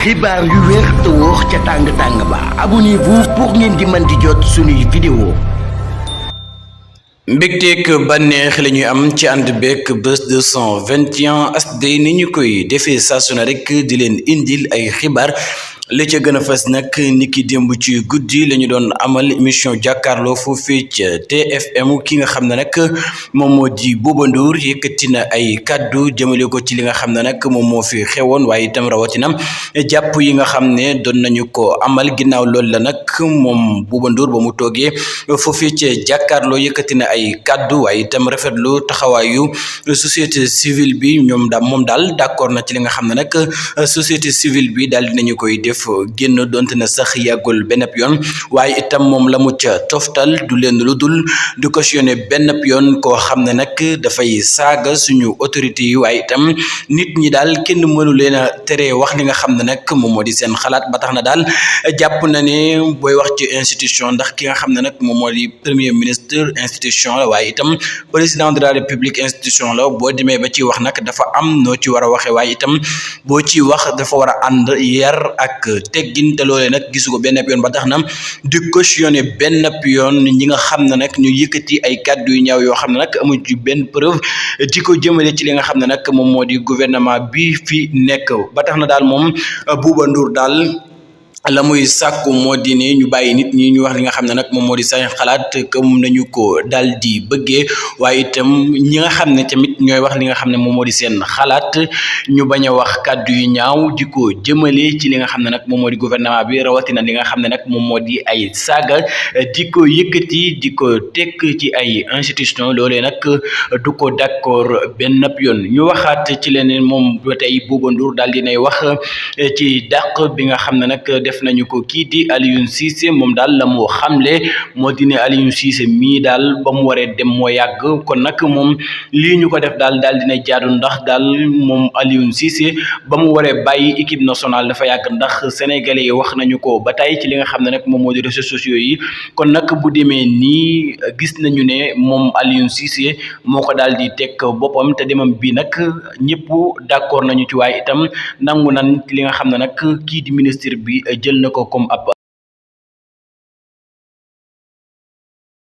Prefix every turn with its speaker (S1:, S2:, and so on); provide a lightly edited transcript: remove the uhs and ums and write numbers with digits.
S1: xibaar yu wér te wóor ca tàng ba abonnez-vous pour ngeen di mën di jot suñuy vidéo.
S2: mbégteeg bànneex la ñuy am ci ànd beeg Buzz 221 HD ni ñu koy defee saa su ne rek di leen indil ay xibaar. li ca gën a fës nag niki démb ci guddi la ñu doon amal émission jàkkaarloo foofee ca TFM ki nga xam ne nag moom moo di Bouba Ndour yëkkati na ay kaddu jëmale ko ci li nga xam ne nag moom moo fi xewoon waaye itam rawatina jàpp yi nga xam ne doon nañu ko amal ginnaaw loolu la nag moom Bouba Ndour ba mu toogee foofee ca jàkkaarloo yëkkati na ay kaddu waaye itam rafetlu taxawaayu société civile bi moom daal d'accord na ci li nga xam ne nag société civile bi daal dinañu koy def génn donte na sax yàggul benn yoon waaye itam moom la mu ca toftal du leen lu dul du cautionné benn yoon koo xam ne nag dafay saaga suñu autorité yi waaye itam nit ñi daal kenn mënu leen a tere wax li nga xam ne nag moom moo di seen xalaat ba tax na daal jàpp na ne booy wax ci institution ndax ki nga xam ne nag moom moo di premier ministre institution la waaye itam président de la république institution la boo demee ba ci wax nag dafa am noo ci war a waxee waaye itam boo ci wax dafa war a ànd yar ak teggin te loolee nag gisu ko benn yoon ba tax na di cautionné benn yoon ñi nga xam ne nag ñu yëkkati ay kàddu yu ñaaw yoo xam ne nag amuñ ci benn preuve di ko jëmale ci li nga xam ne nag moom moo di gouvernement bi fi nekk ba tax na daal moom Bouba Ndour daal la muy sàkku moo di ne ñu bàyyi nit ñi ñu wax li nga xam ne nag moom moo di seen xalaat comme nañu ko daal di bëggee waaye itam ñi nga xam ne tamit ñooy wax li nga xam ne moom moo di seen xalaat ñu bañ a wax kàddu yu ñaaw di ko jëmale ci li nga xam ne nag moom moo di gouvernement bi rawatina li nga xam ne nag moom moo di ay saaga di ko yëkkati di ko tekk ci ay institution loolee nag du ko d'accord benn yoon ñu waxaat ci leneen moom ba tey Bouba Ndour daal dinay wax ci dàq bi nga xam ne nag def nañu ko kii di Aliou Cissé moom daal la moo xamle moo di ne Aliou Cissé mii daal ba mu waree dem moo yàgg kon nag moom lii ñu ko def daal dina jaadu ndax daal moom Aliou Cissé ba mu waree bàyyi équipe nationale dafa yàgg ndax sénégalais yi wax nañu ko ba tey ci li nga xam ne nag moom moo di réseaux sociaux yi kon nag bu demee nii gis nañu ne moom Aliou Cissé moo ko daal di teg boppam te demam bii nag ñëpp d'accord nañu ci waaye itam nangu nan ci li nga xam ne nag kii di ministre bi jël na ko comme ab